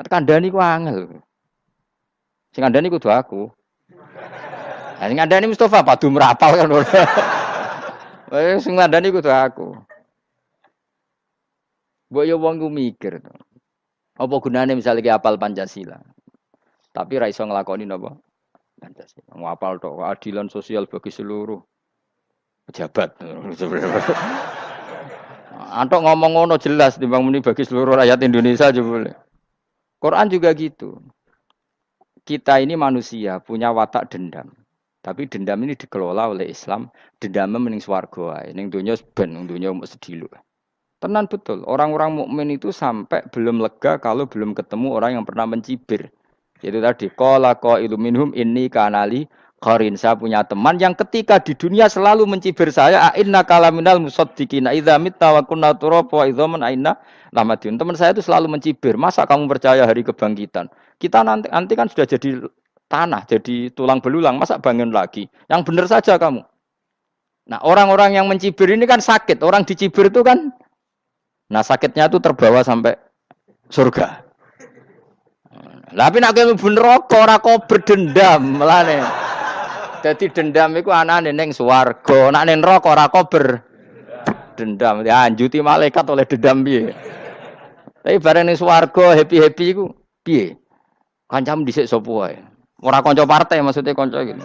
Kandhani ku angel. Sing kandhani kudu aku. Lah sing kandhani Mustofa padu merapal kan. Sing kandhani kudu aku. Mbok yo wong ku mikir to. Apa gunane misalnya ki apal Pancasila. Tapi ra iso nglakoni napa? Pancasila. Ngapal tok keadilan sosial bagi seluruh pejabat. Antok ngomong ngono jelas timbang muni bagi seluruh rakyat Indonesia aja boleh. Quran juga gitu. Kita ini manusia punya watak dendam. Tapi dendam ini dikelola oleh Islam. Dendamnya mending swarga ae. Ning donya ben, ning donya mok sedhilu. Tenan betul. Orang-orang mukmin itu sampai belum lega kalau belum ketemu orang yang pernah mencibir. Itu tadi qala qailu minhum inni kanali qarin. Saya punya teman yang ketika di dunia selalu mencibir saya, inna kalaminal musaddiqina idza mitta wa kunna turaba wa idzaman aina lamadun. Teman saya itu selalu mencibir, masa kamu percaya hari kebangkitan? Kita nanti kan sudah jadi tanah, jadi tulang belulang, masa bangun lagi? Yang benar saja kamu. Nah, orang-orang yang mencibir ini kan sakit. Orang dicibir itu kan, nah sakitnya itu terbawa sampai surga. Tapi nak kowe mlebu neraka ora kok berdendam melane. Dadi dendam iku anane ning swarga, nak ning neraka ora kok berdendam. Dianjuti malaikat oleh dendam piye. Tapi bareng ning swarga happy-happy iku piye? Kancamu dhisik sapa wae. Ora kanca partai maksudnya kanca gitu.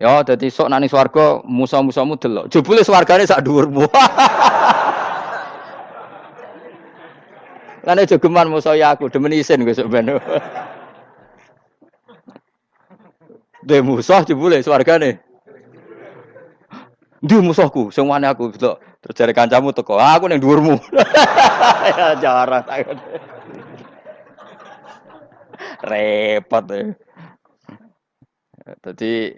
Ya dadi sok nak ning swarga musa-musamu delok. Jebule swargane sak dhuwurmu. Lan jogeman musa ya aku demen isin kowe sok ben. De musuh jebule swargane. Ndi musuhku sing wani aku delok. Terus jare kancamu teko, aku ning dhuwurmu. Ya jarah takon. Repot ya. Jadi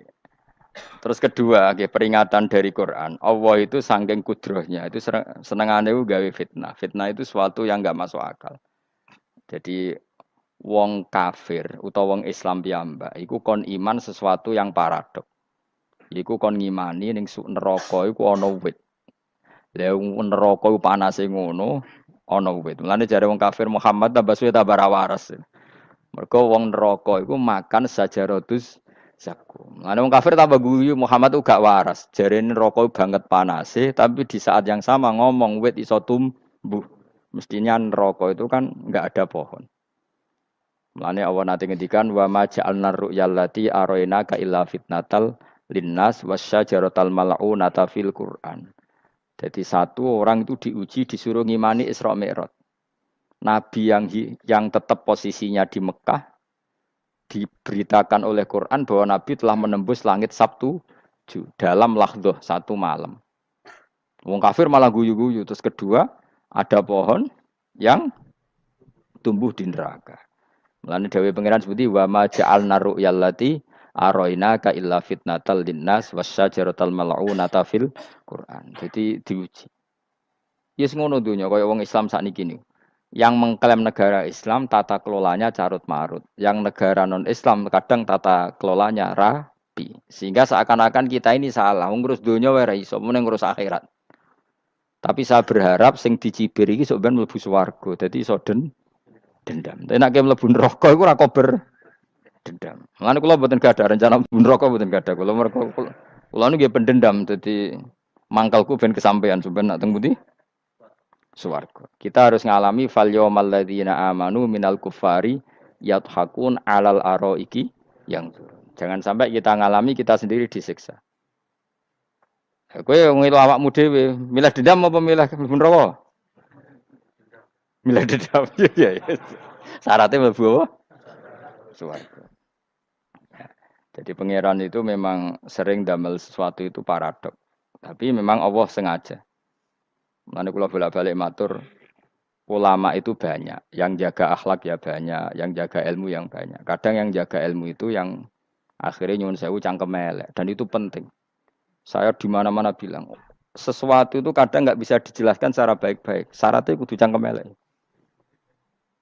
terus kedua, peringatan dari Quran. Allah itu saking kudrohnya, itu senengane gawe fitnah. Fitnah itu sesuatu yang enggak masuk akal. Jadi wong kafir utawa wong Islam piyambak iku kon iman sesuatu yang paradok. Iku kon ngimani ning neraka iku ana wit. Lah neraka iku panase ngono, ana wit. Mulane jare wong kafir Muhammad tambah suwe tambah waras. Mergo wong neraka iku makan sajaratus zakum. Ana wong kafir tambah guyu Muhammad itu gak waras. Jarene neraka banget panase, tapi di saat yang sama ngomong wit iso tumbuh. Mestinya neraka itu kan enggak ada pohon. Mulane Allah nate ngendikan wa ma ja'alna ru'yal lati arainaka illa fitnatal linnas wasyajaratal mal'unata fil Qur'an. Jadi satu orang itu diuji disuruh ngimani Isra Mi'raj. Nabi yang tetap posisinya di Mekah diberitakan oleh Quran bahwa Nabi telah menembus langit Sabtu dalam lahdoh satu malam. Wong kafir malah guyu-guyu. Terus kedua, ada pohon yang tumbuh di neraka. Mulane dawuh pangeran seperti wa ma ja'alna ru'yal lati arainaka illa fitnatal linnas wasyajaratal mal'unata fil Quran. Jadi diuji. Yes ngono dunya kaya wong Islam sakniki niku. Yang mengklaim negara Islam tata kelolanya carut marut. Yang negara non-Islam kadang tata kelolanya rapi. Sehingga seakan-akan kita ini salah. Ngurus dunia wae ra iso, mung ngurus akhirat. Tapi saya berharap sing dicibir iki sok ben mlebu swarga. Dadi iso dendam. Tapi nek mlebu neraka iku ora kober dendam. Mulane kula mboten gadah rencana mlebu neraka mboten gadah. Kula niku nggih pendendam dadi mangkalku ben kesampaian sampeyan nak teng pundi? Swarga. Kita harus ngalami fal yaumal ladzina amanu minal kuffari yadhakun alal araiki yang jangan sampai kita ngalami kita sendiri disiksa. Kowe ngilu awakmu dhewe, milih dendam apa milih mlebu neraka? Milih dendam. Ya. Syaratnya mlebu apa? Swarga. Jadi pangeran itu memang sering damel sesuatu itu paradok. Tapi memang Allah sengaja. Mulane kula bolak-balik matur, ulama itu banyak, yang jaga akhlak ya banyak, yang jaga ilmu yang banyak. Kadang yang jaga ilmu itu yang akhirnya nyuwun sewu cangkem elek dan itu penting. Saya di mana-mana bilang, sesuatu itu kadang nggak bisa dijelaskan secara baik-baik. Syaratnya kudu cangkem elek.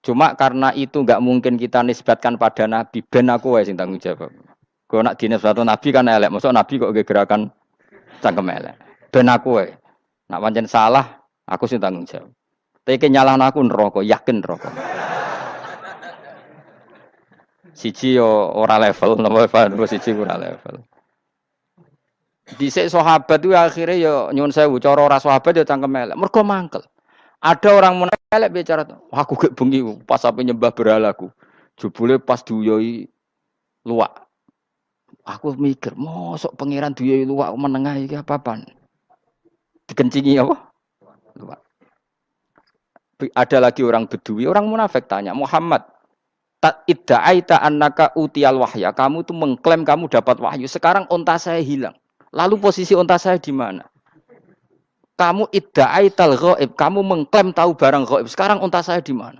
Cuma karena itu nggak mungkin kita nisbatkan pada nabi, ben aku wae sing tanggung jawab. Kalau nak dinisbat nabi kan elek, maksud nabi kok gerakan cangkem elek. Ben aku wae. Nak pancen salah, aku sing tanggung jawab. Teke nyalahno aku neraka, yakin neraka. Siji yo ora level, napa siji ora level. Dhisik sahabat itu akhirnya yo nyuwun sewu cara ora sahabat yo cangkem elek. Mergo mangkel. Ada orang munafik bicara, aku gek bengi pas sampe nyembah berhalaku. Jebule pas duyoi luwak. Aku mikir, mosok pangeran duyoi luwak menengah iki apa-apaan? Dikencingi apa? Luwak. Ada lagi orang Bedui, orang munafik tanya, Muhammad, idda'aita annaka utiyal wahya. Kamu tuh mengklaim kamu dapat wahyu. Sekarang unta saya hilang. Lalu posisi unta saya di mana? Kamu idda'aital ghaib, kamu mengklaim tahu barang ghaib. Sekarang unta saya di mana?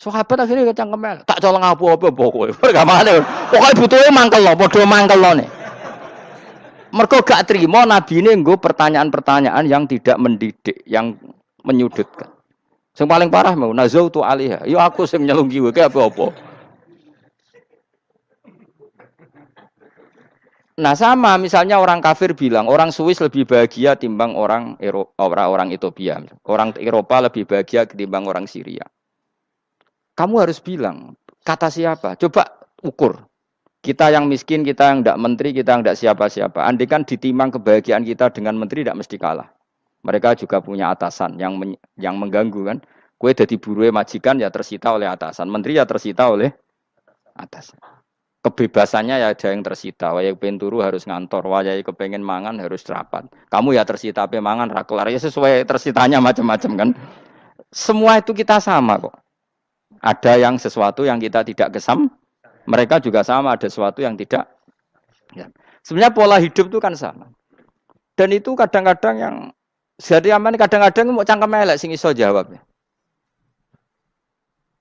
Sahabat akhirnya kecangkem tak colong apa-apa pokoke. Gamane. Pokoke butuhe mangkel lho, padha mangkel lho. Mergo gak trimo nabine nggo pertanyaan-pertanyaan yang tidak mendidik, yang menyudutkan. Yang paling parah mau nazautu alaiha. Ya aku sing nyelunggi kowe apa-apa. Nah sama misalnya orang kafir bilang orang Swiss lebih bahagia timbang orang orang Ethiopia. Orang Eropa lebih bahagia ketimbang orang Syria. Kamu harus bilang, kata siapa? Coba ukur. Kita yang miskin, kita yang tidak menteri, kita yang tidak siapa-siapa. Andai kan ditimang kebahagiaan kita dengan menteri tidak mesti kalah. Mereka juga punya atasan yang mengganggu kan. Kue jadi buruh majikan ya tersita oleh atasan. Menteri ya tersita oleh atasan. Kebebasannya ya ada yang tersita. Wayai pengen turu harus ngantor. Wayai kepengen mangan harus rapat. Kamu ya tersita pe mangan rakelar. Ya sesuai tersitanya macam-macam kan. Semua itu kita sama kok. Ada yang sesuatu yang kita tidak gesam, mereka juga sama ada sesuatu yang tidak. Ya. Sebenarnya pola hidup itu kan sama. Dan itu kadang-kadang yang jadi aman, kadang-kadang mau cangkem elek sing iso jawab.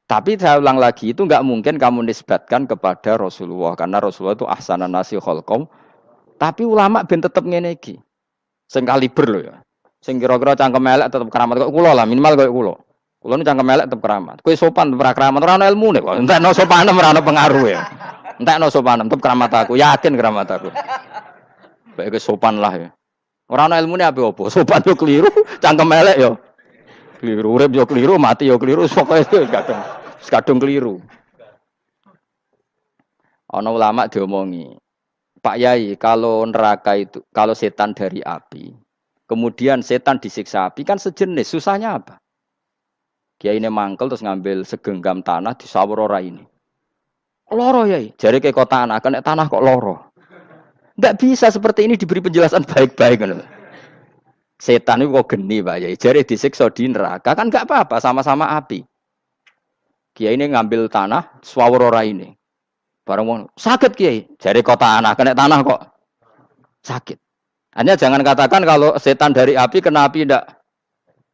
Tapi saya ulang lagi itu nggak mungkin kamu nisbatkan kepada Rasulullah karena Rasulullah itu ahsanan nasi khalqam. Tapi ulama ben tetep ngene iki. Sing kaliber lho ya. Sing kira-kira cangkem elek tetep keramat kok kula lah, minimal koyo kula. Kulo nu cangkem elek tetep keramat. Kowe sopan tetep keramat, ora ana ilmune kok. Entekno sopan ora ana pengaruh ya. Entekno sopan tetep keramat aku, yakin keramat aku. Baik kowe sopan lah ya. Ora ana ilmune apa-apa. Sopan yo keliru, cangkem elek yo keliru, urip yo keliru, mati yo keliru, pokoke kadung keliru. Ana ulama diomongi, Pak Yai, kalau neraka itu, kalau setan dari api, kemudian setan disiksa api kan sejenis, susahnya apa? Kiai ini mangkel terus ngambil segenggam tanah di sawur ora ini. Loro ya, jari ke kota tanah, kena tanah kok loro. Enggak bisa seperti ini diberi penjelasan baik-baik kan. Setan itu kok geni Pak Yai, jari disiksa di neraka kan enggak apa-apa, sama-sama api. Kiai ini ngambil tanah sawur ora ini. Barang mau sakit Kiai, jari kota tanah, kena tanah kok sakit. Hanya jangan katakan kalau setan dari api kena api enggak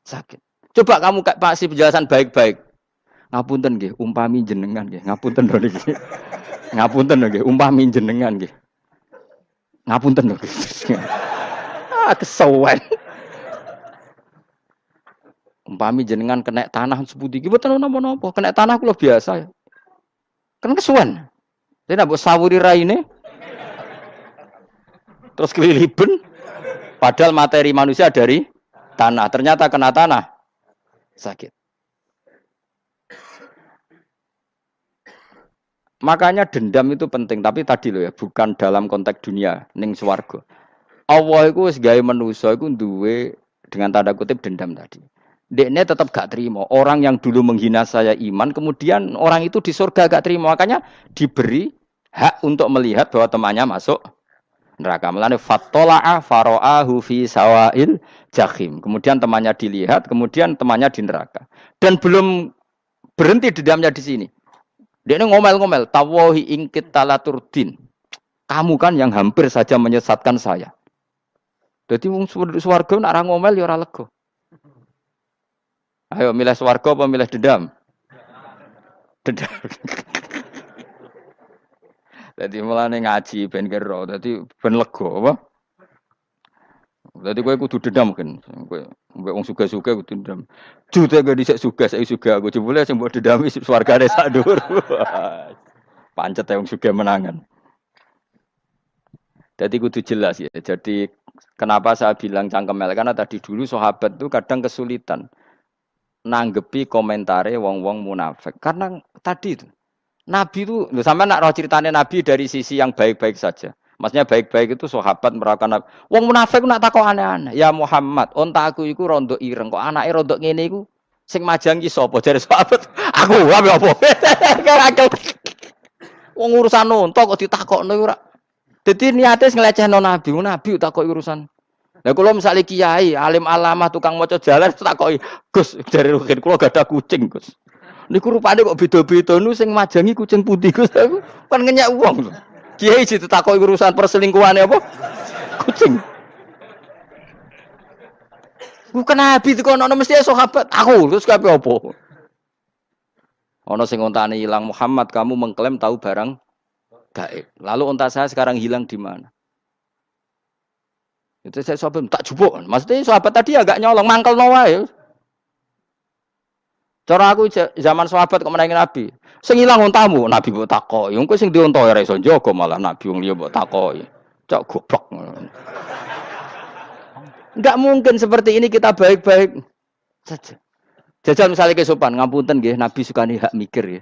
sakit. Coba kamu kasih penjelasan baik-baik. Ngapunten nggih, umpami jenengan nggih. Ngapunten lho niki. Ngapunten lho nggih, umpami jenengan nggih. Ngapunten lho. Kesuwen. Umpami jenengan kena tanah sepundi iki mboten napa-napa. Kena tanah kula biasa. Kan kesuwen. Dene mbok sawuri raine. Terus keliliben. Padahal materi manusia dari tanah. Ternyata kena tanah. Sakit. Makanya dendam itu penting, tapi tadi loh ya, bukan dalam konteks dunia, ning swarga. Allah iku wis gawe manusa iku duwe dengan tanda kutip dendam tadi. Dekne tetap gak terima. Orang yang dulu menghina saya iman, kemudian orang itu di surga gak terima. Makanya diberi hak untuk melihat bahwa temannya masuk neraka. Melane fattola'a fara'ahu fi sawail jahim. Kemudian temannya dilihat, kemudian temannya di neraka. Dan belum berhenti dendamnya di sini. Dia ini ngomel-ngomel, tawahi ingkit talaturdin. Kamu kan yang hampir saja menyesatkan saya. Jadi wong swarga nak ra ngomel ya ora lega. Ayo milih swarga apa milih dendam? Dendam. Jadi mulane ngaji ben kero, dadi ben lega apa? Dadi kowe kudu dendam kan. Kowe wong suga-suga kudu dendam. Jute gak dhisik suga, saiki suga aku jebule sing mbok dendami swargane sak dhuwur. Pancet wong suga menangan. Jadi kudu jelas ya. Jadi kenapa saya bilang cangkemel karena tadi dulu sahabat itu kadang kesulitan. nanggepi komentare wong-wong munafik. Karena tadi itu Nabi itu, sampai nak roh ceritanya Nabi dari sisi yang baik-baik saja. Maksudnya baik-baik itu sahabat merasakan Nabi. Wong munafik nak takok aneh-aneh. Ya Muhammad, onta aku iku rondo ireng kok anake rondo ngene iku sing majangi sapa jare sahabat. Aku apa? Kerakel. Wong urusan onta kok ditakokno ora. Dadi niate nglecehno Nabi, Nabi takok urusan. Lah kula misale kiai, alim alamah tukang maca jalan takoki, "Gus, jare rugen kula gadah kucing, Gus." Niku rupane kok beda-beda nu sing majangi kucing putih Gus. Kan ngenyak wong. Kiai ditakoki urusan perselingkuhane apa? Kucing. Bukan Nabi itu kono mesti sahabat. Aku terus kabeh apa? Ono sing ontane hilang Muhammad, kamu mengklaim tahu barang gaib. Lalu onta saya sekarang hilang di mana? Itu saya sahabat tak jupuk. Maksudnya sahabat tadi agak nyolong mangkel wae. Cara aku zaman sahabat kok menangi Nabi. Sing ilang ontamu, Nabi mbok takoki. Engko sing dionto ora iso njaga malah Nabi wong liya mbok takoki. Cok goblok. Enggak mungkin seperti ini kita baik-baik saja. Jajal misalnya kesopan, ngapunten nggih, Nabi sukani hak mikir ya.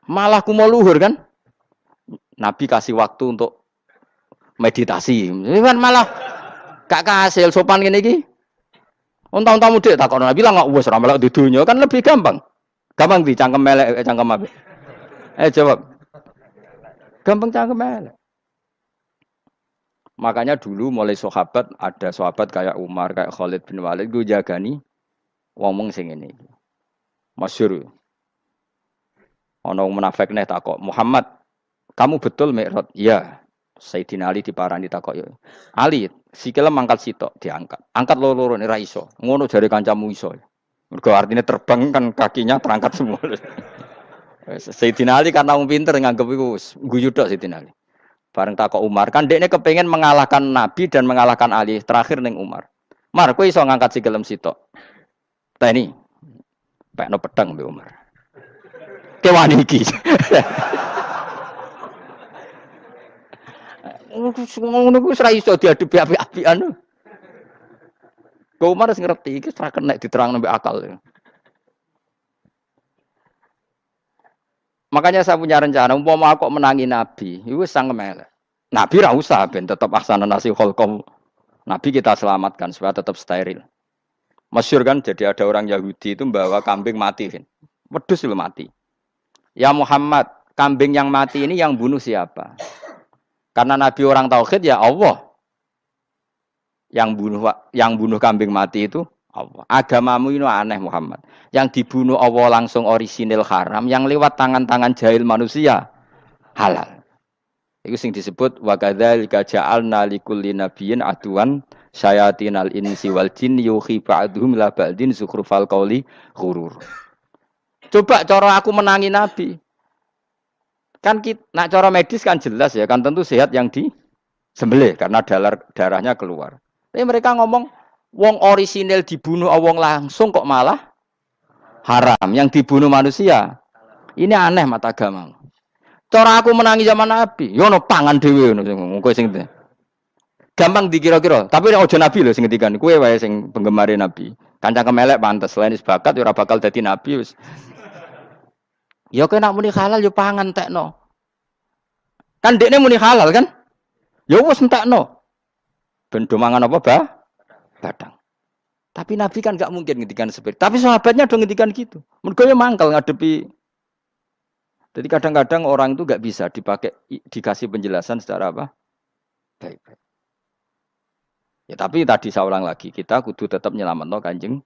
Malah kumo luhur kan? Nabi kasih waktu untuk meditasi. Kan malah gak kasil sopan ngene iki. Unta-untamu dek takon Nabi lah nggak wes ramelak di dunia kan lebih gampang. Gampang di cangkem melek cangkem apa? Jawab. Gampang cangkem melek. Makanya dulu mulai sahabat ada sahabat kayak Umar, kayak Khalid bin Walid gue jagani ngomong sing ini. Masyhur. Ono munafik nih takok, "Muhammad, kamu betul Mi'raj?" "Iya." Sayyidina Ali diparani takok yo. "Ali, sikile mangkat sitok diangkat. Angkat loro-loro ora iso. Ngono jare kancamu iso." Mergo artinya terbang kan kakinya terangkat semua. Sayyidina Ali karena wong pinter nganggep iku guyu tok Sayyidina Ali. Bareng takok Umar, kan dekne kepengin mengalahkan Nabi dan mengalahkan Ali. Terakhir ning Umar. "Mar, kowe iso ngangkat sikilem sitok." "Ta ini." Pekno pedang mbek Umar. "Kewani iki." Ngono ku wis ra iso diadepi api-apian. Kok Umar wis ngerti iki ora kena diterangno mbek akal. Makanya saya punya rencana, umpama aku menangi Nabi, itu sangat melek. Nabi ra usah ben tetap ahsana nasi kholqom. Nabi kita selamatkan supaya tetap steril. Masyhur kan, jadi ada orang Yahudi itu membawa kambing mati kan. Wedhus itu mati. "Ya Muhammad, kambing yang mati ini yang bunuh siapa?" Karena Nabi orang tauhid ya Allah. Yang bunuh kambing mati itu Allah. Agamamu ini aneh Muhammad. Yang dibunuh Allah langsung orisinil haram, yang lewat tangan-tangan jahil manusia halal. Itu sing disebut wa kadzalika ja'alna likulli nabiyyin aduwan syayatinal insi wal jin yuhi ba'dhum la ba'din zukhrufal qauli ghurur. Coba cara aku menangi Nabi. Kan nak cara medis kan jelas ya, kan tentu sehat yang disembelih karena darahnya keluar. Tapi mereka ngomong wong orisinil dibunuh wong langsung kok malah haram, yang dibunuh manusia. Ini aneh mata agama. Cara aku menangi zaman Nabi, yo ono pangan dhewe ngono kowe sing gampang dikira-kira, tapi ojo Nabi lho sing ngendikan, kowe wae sing penggemar Nabi. Kancang kemelek pantes, selain bakat ora bakal dadi Nabi wis. Ya kena muni halal yo pangan tekno. Kan dekne muni halal kan? Ya wis entekno. Ben do mangan apa, badang. Tapi Nabi kan enggak mungkin ngendikan seperti. Tapi sahabatnya do ngendikan gitu. Mergo yo mangkel ngadepi. Jadi kadang-kadang orang itu enggak bisa dikasih penjelasan secara apa? Baik-baik. Ya tapi tadi saya ulang lagi, kita kudu tetap nyelametno Kanjeng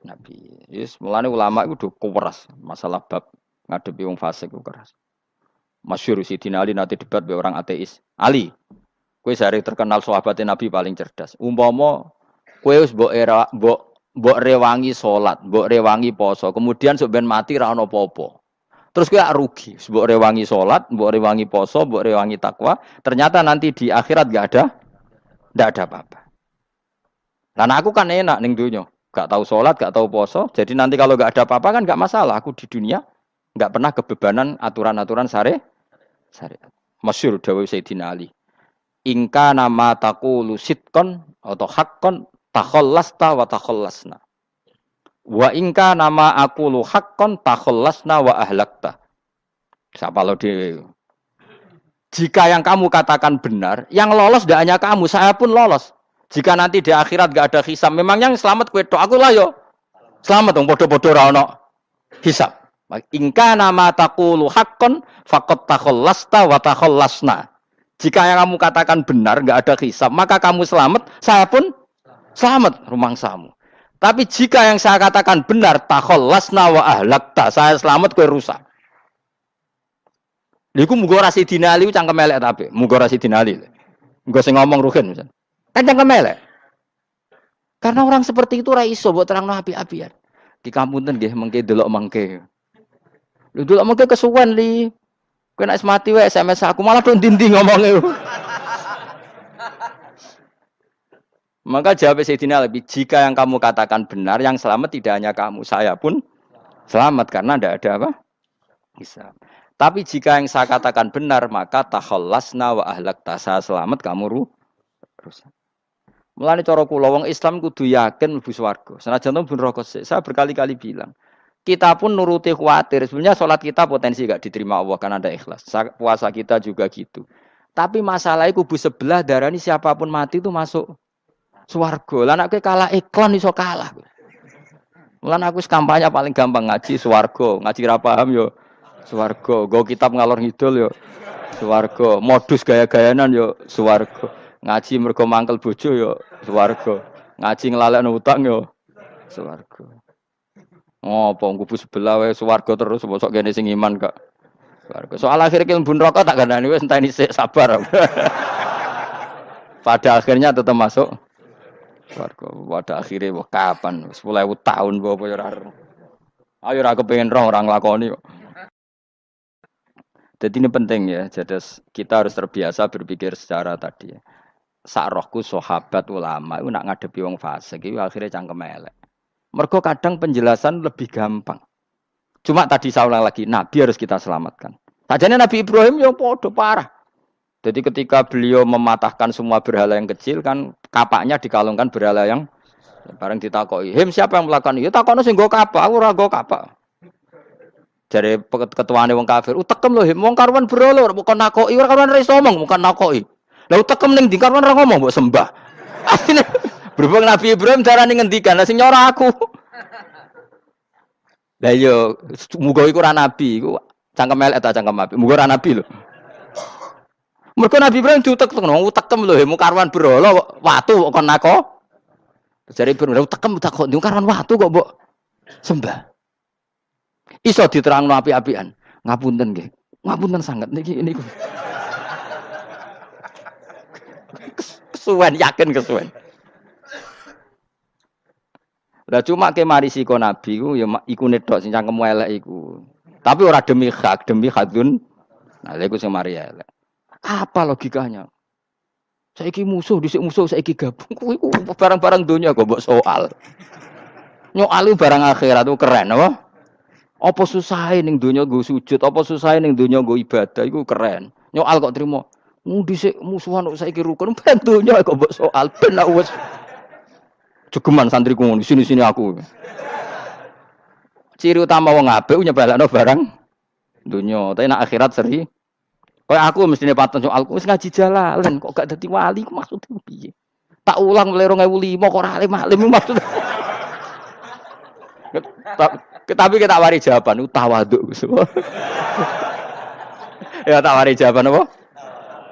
Nabi. Yes, mulane ulama itu do keras masalah bab ngadepi wong fasik ku keras. Masyhur Sidina Ali nanti debat be orang ateis. "Ali, kowe sare terkenal sahabatnya Nabi paling cerdas. Umpama kowe wis mbok rewangi salat, mbok rewangi poso, kemudian sok ben mati ra ono apa-apa. Terus kowe rugi, mbok rewangi salat, mbok rewangi poso, mbok rewangi takwa, ternyata nanti di akhirat ndak ada apa-apa. Lah aku kan enak ning donya, gak tahu salat, gak tahu poso, jadi nanti kalau gak ada apa-apa kan gak masalah, aku di dunia enggak pernah kebebanan aturan-aturan syariat. Masyhur dawuh Sayyidina Ali. "Ingka nama taqulu sidqan atau haqqan takhallasta wa takhallasna." Wa ingka nama aku lu haqqon takhallasna wa ahlakta. Siapa lo di jika yang kamu katakan benar, yang lolos tidak hanya kamu, saya pun lolos. Jika nanti di akhirat gak ada hisab, memang yang selamat kue tok aku lah yo. Selamat dong, bodoh-bodoh ra ono hisab. Ingka nama taqulu haqqan faqad takhallasta wa takhallasna. Jika yang kamu katakan benar, gak ada hisab, maka kamu selamat, saya pun selamat rumangsamu. Tapi jika yang saya katakan benar, takhallasna wa ahlakta, saya selamat kue rusak. Iku muga ora sidina Ali cangkem elek tapi muga ora sidina Ali. Muga sing ngomong Ruhin misal. Kan cangkem elek. Karena orang seperti itu ora iso mbok terangno api-apian. Di kampunten nggih mengke delok mengke. Lho delok mengke kesuwen li. Kowe nek mati wae SMS aku malah do ndi-ndi ngomonge. Maka jawab Sayyidina Ali, jika yang kamu katakan benar, yang selamat tidak hanya kamu, saya pun selamat karena tidak ada apa? Hisab. Tapi jika yang saya katakan benar, maka takhallasna wa ahlakta, saya selamat, kamu rusak. Mulane cara kula wong Islam kudu yakin mlebu swarga. Senajan to neraka sik. Saya berkali-kali bilang, kita pun nuruti khawatir. Sebenarnya sholat kita potensi gak diterima Allah karena ada ikhlas. Puasa kita juga gitu. Tapi masalahnya kubu sebelah darani siapapun mati itu masuk swarga. Lah nek kalah iklan iso kalah. Mulane aku kampanye paling gampang ngaji swarga, ngaji ra paham yo swarga, go kitab ngalor ngidul yo swarga, modus gaya-gayanan yo swarga, ngaji mergo mangkel bojo yo swarga, ngaji nglalekno utang yo swarga. Ngopo kubu sebelah wae swarga terus bosok kene sing iman gak swarga. Soal akhir ki mlebu neraka tak gandani wis enteni sik sabar. Pada akhirnya tetap masuk swarga. Pada akhirnya kapan 10.000 tahun apa ya ora. Ayo ora kepengin orang nglakoni kok. Jadi ini penting ya, jadi kita harus terbiasa berpikir secara tadi ya. Sakrohku sahabat ulama itu nak ngadepi wong fasik itu akhirnya cangkem elek. Mergo kadang penjelasan lebih gampang. Cuma tadi saya ulang lagi, Nabi harus kita selamatkan. Sajane Nabi Ibrahim yang podo parah. Jadi ketika beliau mematahkan semua berhala yang kecil kan kapaknya dikalungkan berhala yang bareng ditakoki. Him siapa yang melakukan itu? Takono sing nggo kapak, aku ora nggo kapak. Jare ketuane wong kafir, utekem lho, wong karuan berhala, bukan nakoki, ora karuan iso ngomong, bukan nakoki. Lah utekem ning ndi karuan ora ngomong, mbok sembah. Asline berhubung Nabi Ibrahim darane ngendikan, lah sing nyora aku. Lah yo muga iku ora nabi, iku cangkem elek ta cangkem api. Muga ora nabi lho. Mergo Nabi Ibrahim utekem lho, wong karuan berhala, watu kok kon nako. Jare Ibrahim utekem tak kok karuan watu kok mbok sembah. Iso diterangno api-apian. Ngapunten nggih. Ngapunten sanget niki niku. Kesuwen yakin kesuwen. Lah cuma ke mari siko nabi ku ya iku nedok sing cangkemmu elek iku. Tapi ora demi hak, demi hadun. Nah, lha iku sing mari elek. Apa logikanya? Saiki musuh dhisik musuh saiki gabung. Kuwi ku barang-barang donya kok mbok soal. Nyoal barang akhirat itu keren apa? Apa susahe ning donya nggo sujud, apa susahe ning donya nggo ibadah iku keren. Nyoal kok trimo. Dhisik musuhan kok saiki rukun ben donya kok mbok soal ben wis jegeman santriku ngono sini-sini aku. Ciri utama wong apik nyebalakno barang donya, tapi nek akhirat seri. Kayak aku mestine paten soalku wis ngaji jalalan kok gak dadi wali ku maksudnya piye? Tak ulang mulai 2005 kok ora alim-alim maksudnya. Tapi kita wari jawaban tawaduk semua. Ya tak wari jawaban apa?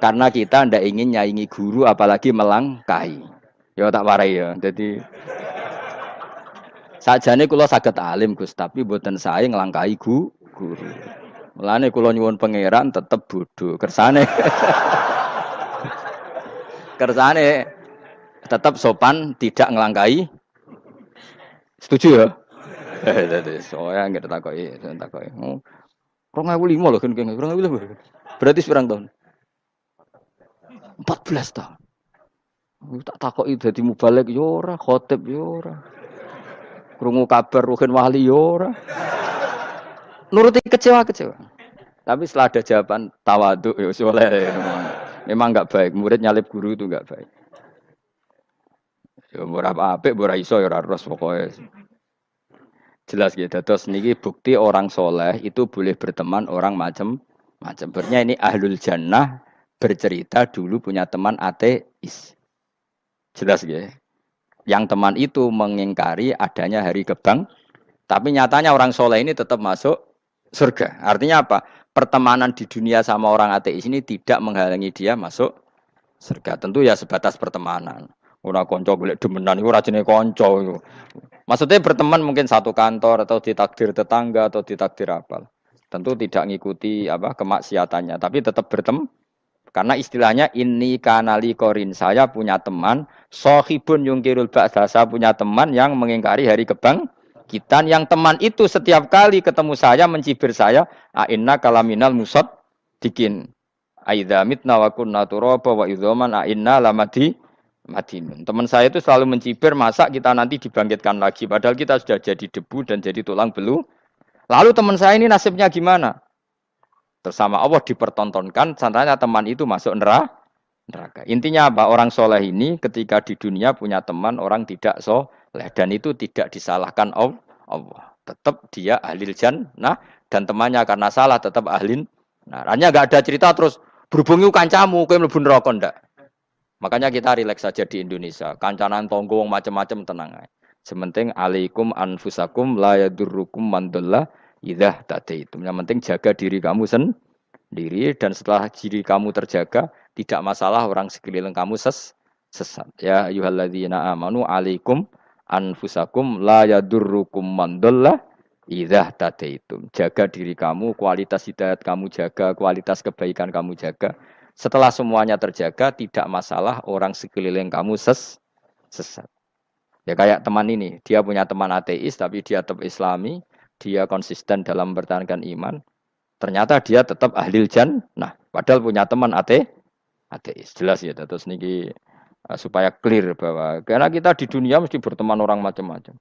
Karena kita ndak ingin nyaingi guru apalagi melangkai. Ya tak warai ya. Jadi sajane kula saged alim Gus, tapi mboten sae nglangkai guru. Mulane kula nyuwun pangeran tetep bodho. Kersane tetap sopan, tidak ngelangkai. Setuju ya? Soalnya nggak takoki. 2005 loh kan 2005. Berarti seberang tahun? 14 tahun. Tak takoki dadi mubalek yo ora, khotib yo ora. Krungu kabar Ruhin Wali yo ora. Nuruti kecewa. Tapi setelah ada jawaban tawaduk ya soleh. Memang enggak baik, murid nyalip guru itu enggak baik. Ya ora apik, ora iso ya ora ros pokoke. Jelas gitu. Terus niki bukti orang soleh itu boleh berteman orang macam-macam. Berarti ini ahlul jannah bercerita dulu punya teman ateis. Jelas gitu. Yang teman itu mengingkari adanya hari kebang, tapi nyatanya orang soleh ini tetap masuk surga. Artinya apa? Pertemanan di dunia sama orang ateis ini tidak menghalangi dia masuk surga. Tentu ya sebatas pertemanan. Ora konco golek demenan iku ora jenenge konco iku. Maksudnya berteman mungkin satu kantor atau ditakdir tetangga atau ditakdir apa. Tentu tidak ngikuti apa kemaksiatannya, tapi tetap berteman. Karena istilahnya ini kanali korin, saya punya teman sohibun yungkirul ba'da, saya punya teman yang mengingkari hari kebangkitan, yang teman itu setiap kali ketemu saya mencibir saya, inna kalaminal musad dikin aidza mitna wa kunna turaba wa idzaman inna lamadi madinun. Teman saya itu selalu mencibir, masa kita nanti dibangkitkan lagi padahal kita sudah jadi debu dan jadi tulang belu. Lalu teman saya ini nasibnya gimana? Bersama Allah dipertontonkan, contohnya teman itu masuk neraka. Intinya apa? Orang soleh ini ketika di dunia punya teman orang tidak soleh, dan itu tidak disalahkan Allah. Tetap dia ahlil jannah, dan temannya karena salah tetap ahlin. Nah, hanya nggak ada cerita terus berhubungi kancamu, kowe mlebu neraka ndak. Makanya kita rileks saja di Indonesia. Kancanan tonggo macam-macam tenang aja. Sementing alaikum anfusakum la yadurrukum man dhalla idza tadaitum. Yang penting jaga diri kamu sendiri, dan setelah diri kamu terjaga, tidak masalah orang sekeliling kamu sesat. Ya ayyuhalladzina amanu alaikum anfusakum la yadurrukum man dhalla idza tadaitum. Jaga diri kamu, kualitas hidayat kamu jaga, kualitas kebaikan kamu jaga. Setelah semuanya terjaga, tidak masalah orang sekeliling kamu sesat. Ya kayak teman ini, dia punya teman ateis, tapi dia tetap Islami, dia konsisten dalam mempertahankan iman. Ternyata dia tetap ahlil jannah, padahal punya teman ateis. Jelas ya, terus niki supaya clear bahwa karena kita di dunia mesti berteman orang macam-macam.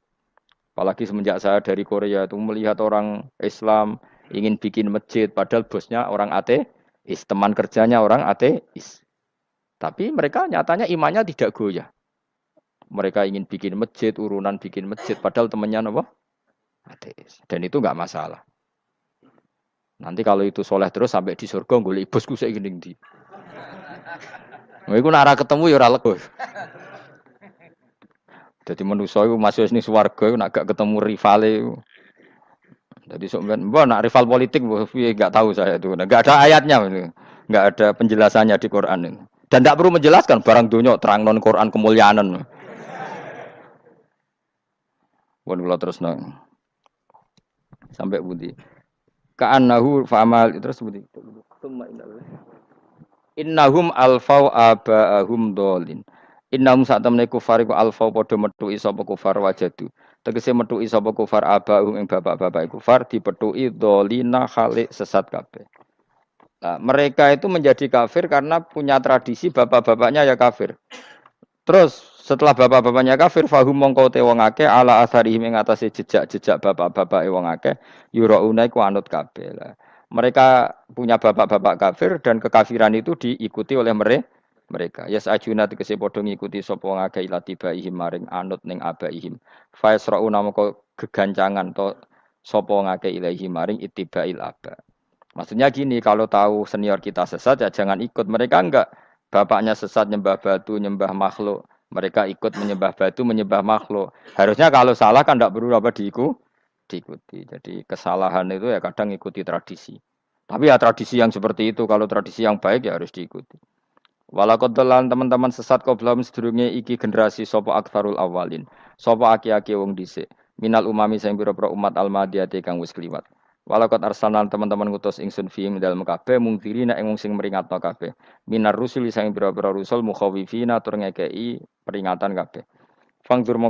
Apalagi semenjak saya dari Korea itu melihat orang Islam ingin bikin masjid, padahal bosnya orang ateis, teman kerjanya orang ateis. Tapi mereka nyatanya imannya tidak goyah. Mereka ingin bikin masjid, urunan bikin masjid, padahal temannya apa? Ateis. Dan itu nggak masalah. Nanti kalau itu soleh terus sampai di surga, golek bosku saya gini di. Iku nara ketemu ya ora lego. Jadi manusia itu masuk ini swarga, nak gak ketemu rivale. Jadi sebenarnya, nak rival politik, nggak tahu saya itu, nggak ada ayatnya, nggak ada penjelasannya di Quran ini. Dan tidak perlu menjelaskan barang dunia terang non Quran kemuliaan. Bukan kalau terus nong sampai budi. Ka'annahu fa'amal terus budi. Innahum alfau aba'ahum dolin. Innahum saat temne kufar iku alfau padha metuki sapa kufar wajadu. Tegese metuki sapa kufar aba'ahum ing bapak-bapak kufar dipetuki dolina khalik sesat kabeh. Nah, mereka itu menjadi kafir karena punya tradisi bapak-bapaknya ya kafir. Terus setelah bapak-bapaknya kafir, fahum mongko te wong akeh ala asarihim ing atase jejak-jejak bapak-bapak wong akeh yurauna iku anut kabeh. Mereka punya bapak-bapak kafir dan kekafiran itu diikuti oleh mereka. Yas ajuna tegese padha ngikuti sapa wong akeh ilatibaihim maring anut ning abaihim. Fa yasrauna mongko gegancangan to sapa wong akeh ilahi maring ittibail aba. Maksudnya gini, kalau tahu senior kita sesat ya jangan ikut. Mereka enggak. Bapaknya sesat nyembah batu, nyembah makhluk. Mereka ikut menyembah batu, menyembah makhluk. Harusnya kalau salah kan enggak perlu apa diikuti. Jadi kesalahan itu ya kadang ikuti tradisi. Tapi ya tradisi yang seperti itu, kalau tradisi yang baik ya harus diikuti. Walakodolan teman-teman sesat kau belum sedurunge iki generasi sopo akfarul awalin. Sopo aki-aki wong dhisik. Minal umami sing pira-pira umat almadiyati kang wis kliwat. Walakot arsalan teman-teman ngutus ingsun fi dalam kabeh mungkirina ing wong sing meringatno kabeh. Minar rusul sing pira-pira rusul mukhawifina tur ngekeki peringatan kabeh. Fangdur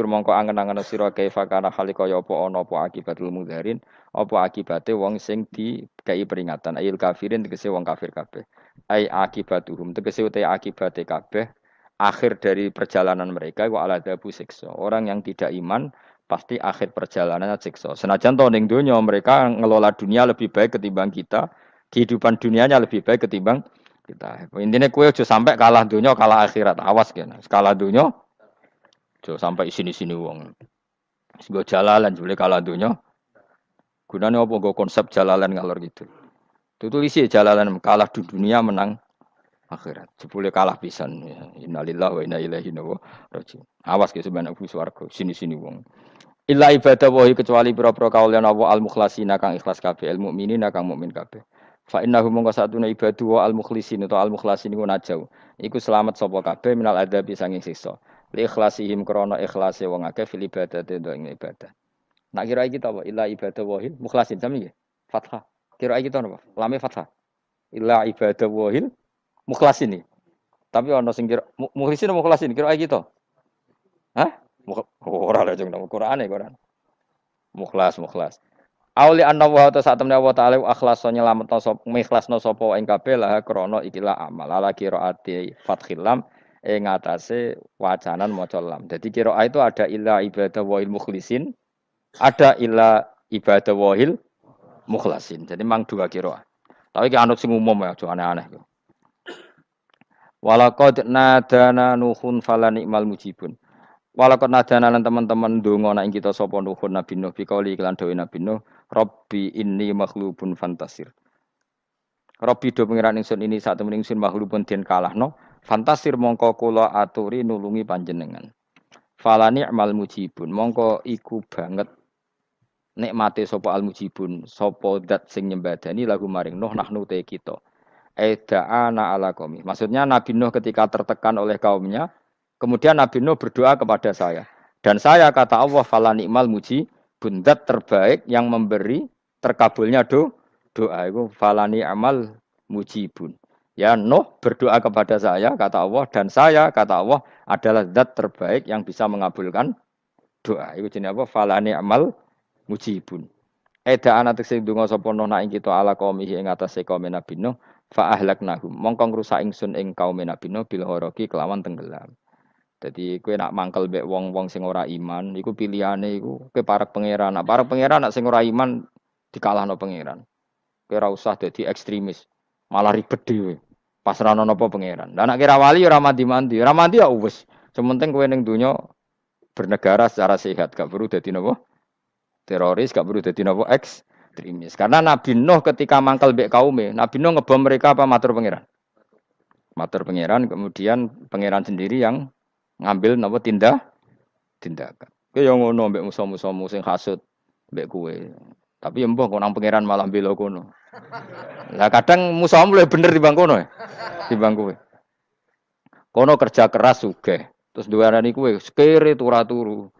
mongko angen-angen sira kaifa kana hale kaya apa ana apa akibatul mudzarin, apa akibate wong sing dikai peringatan ayil kafirin tegese wong kafir kabeh. Ai akibatuhum tegese uta akibate kabeh akhir dari perjalanan mereka wa ala dabu siksa. Orang yang tidak iman pasti akhir perjalanannya siksa. Senajan to ning donya mereka ngelola dunia lebih baik ketimbang kita, kehidupan dunianya lebih baik ketimbang kita. Intinya kowe aja sampai kalah donya, kalah akhirat. Awas kene. Kalah donya aja sampai sini-sini wong. Nggo jalalan jebule kalah donya. Gunane apa nggo konsep jalalan ngalor gitu. Tutulisi jalalan kalah di dunia menang akhirat. Jebule kalah pisan. Ya. Innalillahi wa inna ilaihi raji'un. Awas ke sebenarnya bus warga. Sini-sini wong. Illa ibadah wahi kecuali pira-pira kaulan Allah al-mukhlasina kang ikhlas kabeh, al-mukminina kang mukmin kabeh. Fa innahu mongko satune ibadu wa al-mukhlisin utawa al-mukhlasin iku najau. Iku selamat sapa kabeh minal adabi sanging siksa. Li ikhlasihim krana ikhlase wong akeh fil ibadati ing ibadah. Nak kira iki ta apa? Illa ibadah wahil mukhlasin sami nggih. Fathah. Kira iki ta napa? Lame fathah. Illa ibadah wahil mukhlasin iki. Tapi ana sing kira mukhlisin mukhlasin kira iki to. Hah? Ora lha jeng nang Quran e Quran. Mukhlas. Auli anna wa ta satemne Allah taala akhlas nyelametno sapa mikhlasno sapa ing kabeh lah krana ikilah amal ala qiraati fathil lam ing atase wacanan maca lam. Dadi qiraah itu ada illa ibadah wahil mukhlisin, ada illa ibadah wahil mukhlasin. Jadi mang dua qiraah. Tapi ki anut sing umum ya, aja aneh-aneh. Walaqad nadana nuhun fala nikmal mujibun. Walaqad nadana lan teman-teman ndonga nek kita sapa nuhun Nabi Nuh bikauli iklan dawe Nabi Nuh, Rabbi inni makhlubun fantasir. Rabbi do pengiran ingsun ini sak temen ingsun makhlubun den kalahno, fantasir mongko kula aturi nulungi panjenengan. Fala ni'mal mujibun, mongko iku banget nikmate sapa al mujibun, sapa zat sing nyembadani lagu maring Nuh nahnu te kita. Da'ana ala qaumi. Maksudnya Nabi Nuh ketika tertekan oleh kaumnya, kemudian Nabi Nuh berdoa kepada saya. Dan saya kata Allah fala ni'mal mujibun, zat terbaik yang memberi terkabulnya doa itu fala ni'mal mujibun. Ya Nuh berdoa kepada saya kata Allah dan saya kata Allah adalah zat terbaik yang bisa mengabulkan doa. Itu jenenge apa? Fala ni'mal mujibun. Eda ana tekse donga sapa Nuh nak ing kita ala qaumihi ing atase kaum Nabi Nuh fa ahlaknahum mongko ngrusak ingsun ing kaum Nabi Nuh bil ghoroki kelawan tenggelam. Dadi kowe nak mangkel mbek wong-wong sing ora iman iku pilihane iku kowe parek pangeran. Nak parek pangeran nak sing ora iman dikalahno pangeran. Kowe ora usah dadi ekstremis, malah ribet dhewe. Pasrahno napa pangeran. Lah nak kira wali ora mandi-mandi, ora mandi ya wis. Sementing kowe ning donya bernegara secara sehat, gak perlu dadi napa? Teroris, gak perlu dadi napa ekstremis. Karena Nabi Nuh ketika mangkel mbek kaume, Nabi Nuh ngebom mereka apa matur pangeran? Matur pangeran, kemudian pangeran sendiri yang ngambil napa tindakan. Kowe yo ngono mbek musuh-musuhmu sing hasud mbek kowe. Tapi ya mbah kok nang pangeran malah bela kono. Lah kadang musuhmu luwih bener timbang kono ya. Timbang kowe. Kono kerja keras sugih. Terus duwarani kowe sekere turu.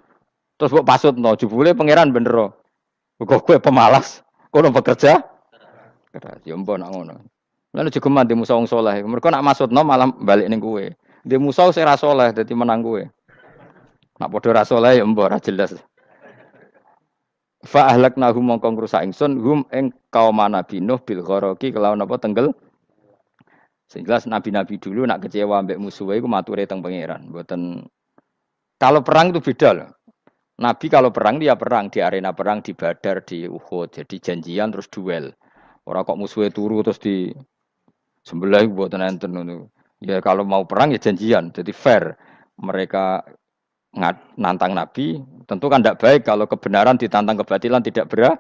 Terus mbok pasutno jebule pangeran bener. Kok kowe pemalas. Kono bekerja keras. Ya mbah nak ngono. Lalu juga mandi musuh wong saleh. Mergo nak masutno malah balik ning kowe. Di musuh sing ra saleh dadi menang kowe. Nak padha ra saleh ya mbah ra jelas. Fa ahlaknahum mongko ngrusak ingsun hum ing kaum Nabi Nuh bil ghoroki kelawan apa tenggel. Sing jelas nabi-nabi dulu nak kecewa mbek musuhe iku mature teng pangeran. Mboten kalau perang itu beda loh. Nabi kalau perang dia perang di arena perang di Badar, di Uhud. Jadi janjian terus duel. Ora kok musuhe turu terus di sebelah mboten enten ngono. Ya kalau mau perang ya janjian. Jadi fair. Mereka nantang Nabi, tentu kan tidak baik kalau kebenaran ditantang kebatilan tidak berat.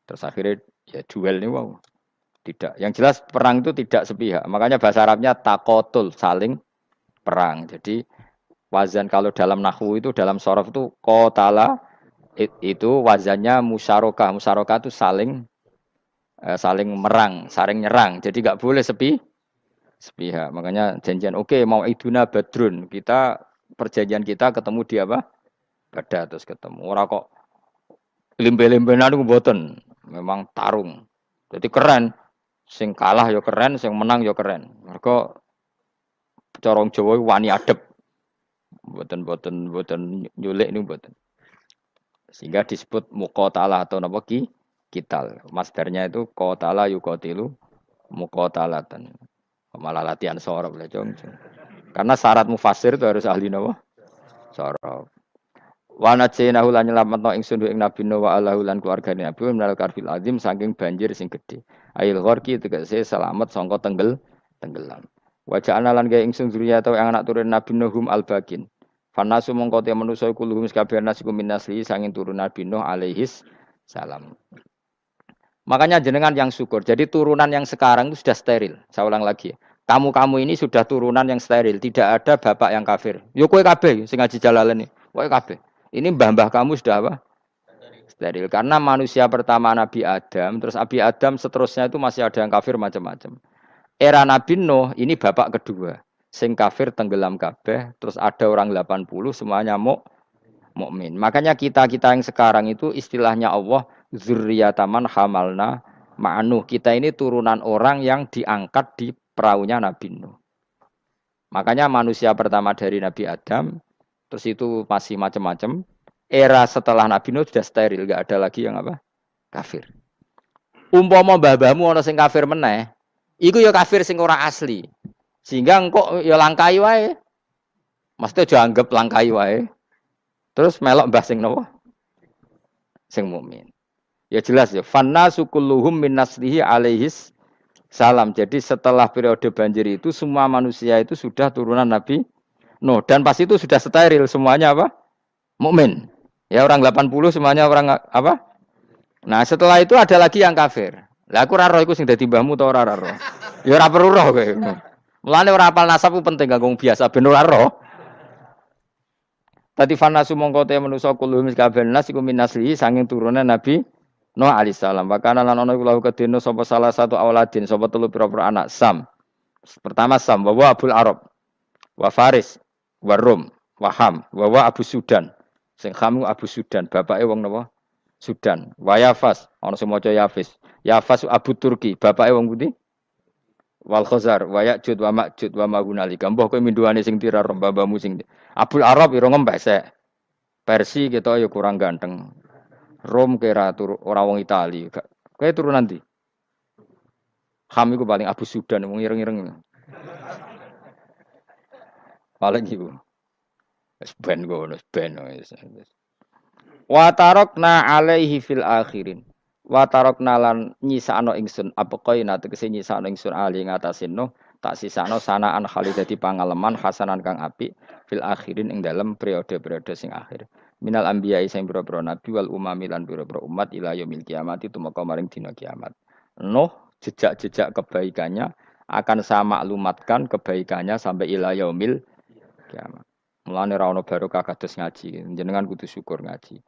Terus akhirnya ya duel ini wow. Tidak. Yang jelas perang itu tidak sepihak. Makanya bahasa Arabnya takotul, saling perang. Jadi wazan kalau dalam nahwu itu dalam sorof itu qatala itu wazannya musyarakah. Musyarakah itu saling merang, saling nyerang. Jadi nggak boleh sepihak. Makanya janjian oke, mau iduna badrun. Perjanjian kita ketemu di apa? Badar terus ketemu. Ora kok limbe-limbenan iku mboten. Memang tarung. Jadi keren. Sing kalah ya keren, sing menang ya keren. Mergo corong Jawa wani adep. Mboten nyulik niku mboten. Sehingga disebut muqatalah atau napa kital. Masdarnya itu qatala yuqatilu muqatalatan. Malah latihan sorop lah, Jong. Karena syarat mufassir itu harus ahli napa? Sorop. Wa najinahu lan nyelametno ingsun ing Nabi Nuh wa alahu lan keluargane Nabi minal karfil azim saking banjir sing gedhe. Ail gharqi tegese selamat sangka tenggelam. Wa ja'alna lan gawe ingsun zuriyata yang anak turun Nabi Nuh hum al-bakin. Fanasu mongko te manusa iku luhum kabeh nasiku minasli sanging turun Nabi Nuh alaihis salam. Makanya jenengan yang syukur. Jadi turunan yang sekarang itu sudah steril. Saya ulang lagi. Kamu-kamu ini sudah turunan yang steril. Tidak ada bapak yang kafir. Yo kowe kabeh sing ngaji Jalalain iki. Kowe kabeh. Ini mbah-mbah kamu sudah apa? Steril. Karena manusia pertama Nabi Adam, terus Nabi Adam seterusnya itu masih ada yang kafir macam-macam. Era Nabi Nuh ini bapak kedua. Sing kafir tenggelam kabeh, terus ada orang 80 semuanya mukmin. Makanya kita-kita yang sekarang itu istilahnya Allah zurriyataman hamalna ma'nuh. Kita ini turunan orang yang diangkat di perahunya Nabi Nuh. Makanya manusia pertama dari Nabi Adam, terus itu masih macam-macam. Era setelah Nabi Nuh sudah steril, enggak ada lagi yang apa? Kafir. Umpama mbah-mbahmu ana sing kafir meneh, iku ya kafir sing ora asli. Sehingga engkok ya langkai wae. Mesti aja anggap langkai wae. Terus melok mbah sing napa? Sing mukmin. Ya jelas ya, fanna sukulluhum min naslihi alaihis salam. Jadi setelah periode banjir itu semua manusia itu sudah turunan Nabi Nuh dan pas itu sudah steril semuanya apa? Mukmin. Ya orang 80 semuanya orang apa? Nah, setelah itu ada lagi yang kafir. Lah aku ora roh iku sing dadi mbahmu ta ora roh. Ya ora perlu roh kowe. Mulane ora hafal nasab ku penting kanggo biasa ben ora roh. Tadi fanasu mongko te manusa kulo kabeh nas iku minasli sanging turunan Nabi Nuh alaihissalam. Wakana lan ana iku lahu kedene sapa salah satu auladin sapa telu pira-pira anak Sam. Pertama Sam wa Abul Arab wa Faris wa Rum wa Ham wa Abu Sudan. Sing Ham Abu Sudan, bapake wong napa? Sudan. Wa Yafas, ana sing maca Yafis. Yafas Abu Turki, bapake wong pundi? Wal Khazar wa Ya'jud wa Ma'jud wa Mahunalika. Mbah kowe minduane sing tirar babamu sing Abul Arab ira ngempesek. Persi kita ya kurang ganteng. Rom kira ora wong Itali. Kowe turun nanti. Ham iku paling Abu Sudan wong ireng-ireng. Paling iku. Wis ben ngono, ben wis. Wa tarakna alaihi fil akhirin. Wa tarakna lan nyisakno ingsun apaqaina tegese nyisakno ingsun ali ngatasin no tak sisakno sanaan khalid dadi pangaleman hasanan kang apik fil akhirin ing dalem periode-periode sing akhir. Minal anbiya sing pira-pira nabi wal umami lan pira-pira umat ila yaumil kiamat itu maka maring dina kiamat. Nuh jejak-jejak kebaikannya akan saya maklumatkan kebaikannya sampai ila yaumil kiamat. Mulane ra ono barokah kados ngaji, jenengan kudu syukur ngaji.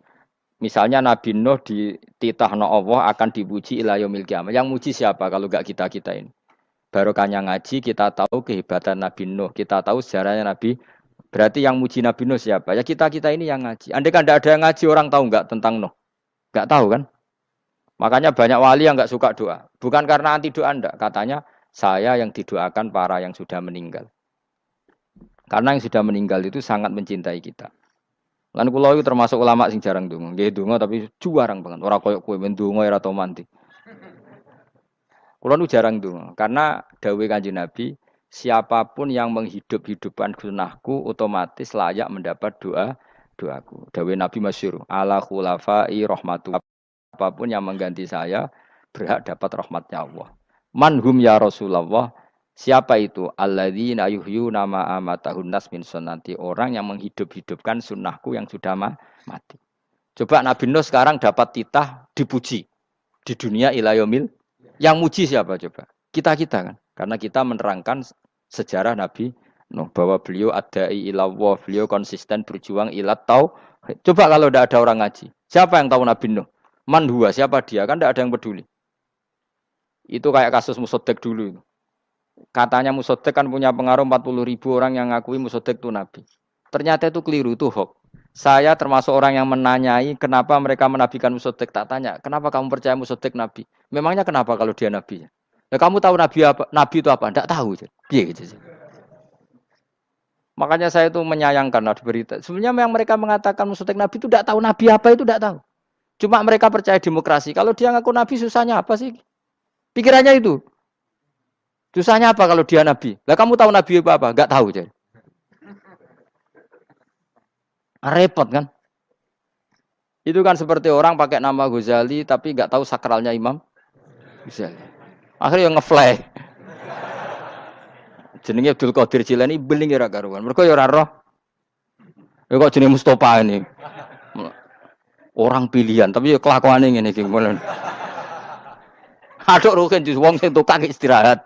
Misalnya Nabi Nuh dititahno Allah akan dipuji ila yaumil kiamat. Yang muji siapa kalau enggak kita-kita ini? Barokahnya ngaji kita tahu kehebatan Nabi Nuh, kita tahu sejarahnya Nabi. Berarti yang muji Nabi Nuh siapa? Ya kita-kita ini yang ngaji. Andai kan tidak ada yang ngaji orang tahu enggak tentang Nuh? Enggak tahu kan? Makanya banyak wali yang enggak suka doa. Bukan karena anti doa enggak, katanya saya yang didoakan para yang sudah meninggal. Karena yang sudah meninggal itu sangat mencintai kita. Lan kula itu termasuk ulama sing jarang ndonga. Nggih ndonga tapi jarang banget. Ora koyo kowe men ndonga ora tau mandi. Kula nu jarang ndonga karena dawuh Kanjeng Nabi, siapapun yang menghidup-hidupkan sunnahku otomatis layak mendapat doaku. Dawuh Nabi masyhur, ala khulafai rahmatu. Apapun yang mengganti saya berhak dapat rahmatnya Allah. Manhum ya Rasulullah. Siapa itu? Alladzina yuhyuna ma amatahun nas min sunnati. Orang yang menghidup-hidupkan sunnahku yang sudah mati. Coba Nabi Nuh sekarang dapat titah dipuji di dunia ila yaumil. Yang muji siapa coba? Kita-kita kan. Karena kita menerangkan sejarah Nabi Nuh bahwa beliau adai ila Allah, beliau konsisten berjuang ila tauhid. Coba kalau tidak ada orang ngaji. Siapa yang tahu Nabi Nuh? Man huwa, siapa dia? Kan tidak ada yang peduli. Itu kayak kasus Musaddiq dulu. Katanya Musaddiq kan punya pengaruh 40.000 orang yang ngakui Musaddiq itu Nabi. Ternyata itu keliru, itu hoax. Saya termasuk orang yang menanyai kenapa mereka menabikan Musaddiq. Tak tanya, kenapa kamu percaya Musaddiq Nabi? Memangnya kenapa kalau dia Nabi? Ya, kamu tahu Nabi apa? Nabi itu apa? Tidak tahu. Iya gitu. Makanya saya itu menyayangkan ada berita. Sebenarnya yang mereka mengatakan Musaddiq Nabi itu tidak tahu Nabi apa itu tidak tahu. Cuma mereka percaya demokrasi. Kalau dia ngaku Nabi susahnya apa sih? Pikirannya itu. Susahnya apa kalau dia Nabi? Lah kamu tahu Nabi apa? Enggak tahu jadi. Repot kan? Itu kan seperti orang pakai nama Ghazali tapi enggak tahu sakralnya Imam Ghazali. Akhirnya ngefly. Jenenge Abdul Qadir Jilani beling ora karuan. Mergo ya ora roh Ya kok jenenge Mustofa ini. Orang pilihan, tapi ya kelakuane ngene iki. Aduk Ruhin jus wong sing tukang istirahat.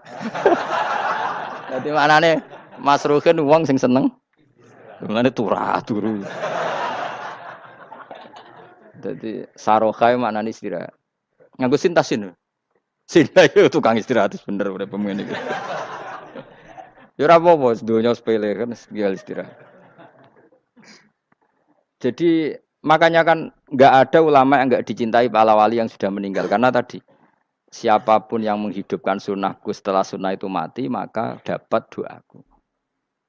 Dadi maknane Mas Ruhin wong sing seneng. Mulane turu. Dadi saroha maknane istirahat. Nganggo sintasin. Sinta itu tukang istirahat bener udah pemain iki. Ya ora apa-apa, donya sepele kan istirahat. Jadi makanya kan nggak ada ulama yang nggak dicintai para wali yang sudah meninggal karena tadi siapapun yang menghidupkan sunnahku setelah sunnah itu mati maka dapat doaku.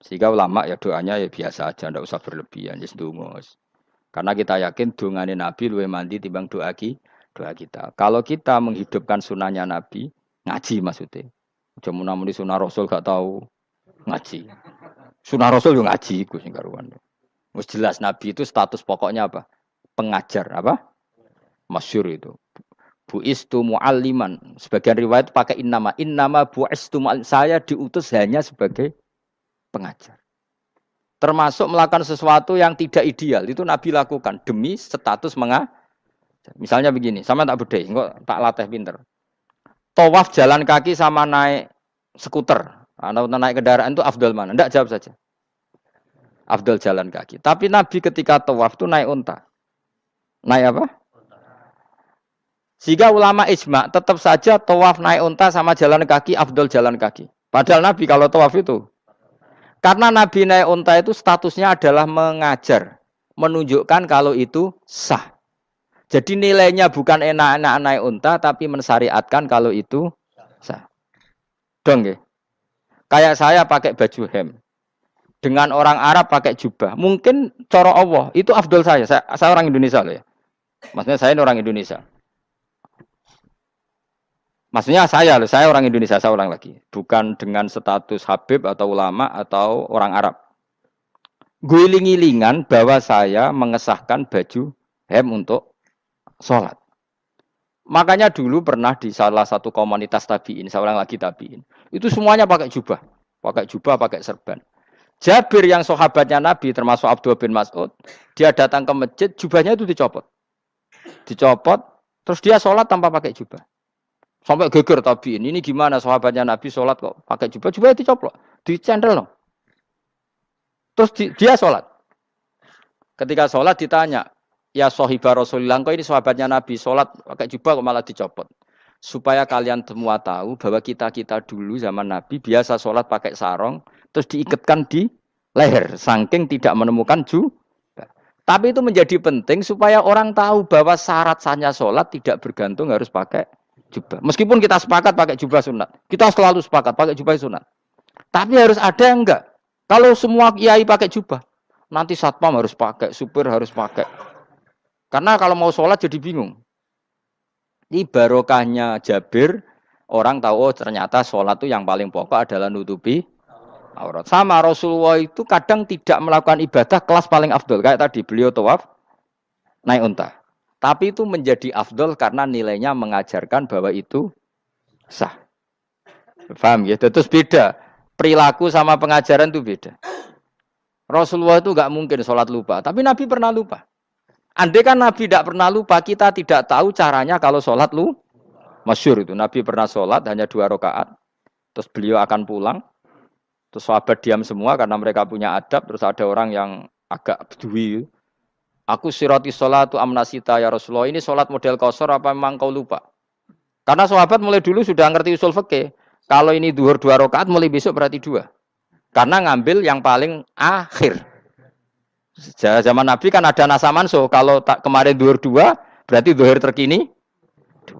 Sehingga ulama ya doanya ya biasa aja, ndak usah berlebihan, just donga. Karena kita yakin dongane Nabi luwih mandi timbang doa kita. Kalau kita menghidupkan sunnahnya Nabi, ngaji maksudnya. Cuma namun di sunnah Rasul gak tahu ngaji. Sunnah Rasul yo ngaji iku sing karuan. Wis jelas Nabi itu status pokoknya apa? Pengajar apa? Masyhur itu. Buistu mualliman. Sebagian riwayat pakai innama buistu muallim. Saya diutus hanya sebagai pengajar. Termasuk melakukan sesuatu yang tidak ideal itu Nabi lakukan demi status mengajar. Misalnya begini, sama tak bedai, enggak tak latih pinter. Tawaf jalan kaki sama naik skuter atau naik kendaraan itu afdal mana? Enggak, jawab saja. Afdal jalan kaki. Tapi Nabi ketika tawaf itu naik unta. Naik apa? Sehingga ulama ijma tetap saja tawaf naik unta sama jalan kaki afdal jalan kaki. Padahal Nabi kalau tawaf itu karena Nabi naik unta itu statusnya adalah mengajar, menunjukkan kalau itu sah. Jadi nilainya bukan enak-enak naik unta, tapi mensyariatkan kalau itu sah. Dong ya? Kayak saya pakai baju hem. Dengan orang Arab pakai jubah. Mungkin cara Allah, itu afdol saya. Saya orang Indonesia loh ya. Maksudnya saya ini orang Indonesia. Maksudnya saya orang Indonesia, saya ulang lagi. Bukan dengan status Habib atau ulama atau orang Arab. Guling-gilingan bahwa saya mengesahkan baju hem untuk sholat. Makanya dulu pernah di salah satu komunitas tabiin, saya ulang lagi tabiin, itu semuanya pakai jubah, pakai serban. Jabir yang sahabatnya Nabi, termasuk Abdullah bin Mas'ud, dia datang ke masjid, jubahnya itu dicopot, terus dia sholat tanpa pakai jubah. Sampai geger tabiin, ini gimana sahabatnya Nabi sholat kok pakai jubah, jubahnya dicopot, dicendel loh. Terus dia sholat. Ketika sholat ditanya, ya sahibah Rasulullah, kok ini sahabatnya Nabi sholat pakai jubah kok malah dicopot. Supaya kalian semua tahu bahwa kita dulu zaman Nabi biasa sholat pakai sarong, terus diikatkan di leher, saking tidak menemukan jubah. Tapi itu menjadi penting supaya orang tahu bahwa syarat sahnya sholat tidak bergantung harus pakai jubah. Meskipun kita sepakat pakai jubah sunat, kita selalu sepakat pakai jubah sunat. Tapi harus ada yang enggak. Kalau semua kiai pakai jubah, nanti satpam harus pakai, supir harus pakai. Karena kalau mau sholat jadi bingung. Ini barokahnya Jabir, orang tahu oh ternyata sholat itu yang paling pokok adalah nutupi aurat. Sama Rasulullah itu kadang tidak melakukan ibadah kelas paling afdol. Kayak tadi beliau tawaf naik unta. Tapi itu menjadi afdol karena nilainya mengajarkan bahwa itu sah. Paham ya? Terus beda. Perilaku sama pengajaran itu beda. Rasulullah itu nggak mungkin sholat lupa. Tapi Nabi pernah lupa. Andai kan Nabi tidak pernah lupa, kita tidak tahu caranya kalau sholat lu. Masyhur itu, Nabi pernah sholat hanya 2 rakaat, terus beliau akan pulang, terus sahabat diam semua karena mereka punya adab, terus ada orang yang agak bedui. Aku sirati sholatu amnasita ya Rasulullah, ini sholat model qashar apa memang kau lupa? Karena sahabat mulai dulu sudah ngerti usul fikih, kalau ini zuhur 2 rakaat, mulai besok berarti 2. Karena ngambil yang paling akhir. Zaman Nabi kan ada nasa mansuh. Kalau kemarin zuhur 2, berarti zuhur terkini 2.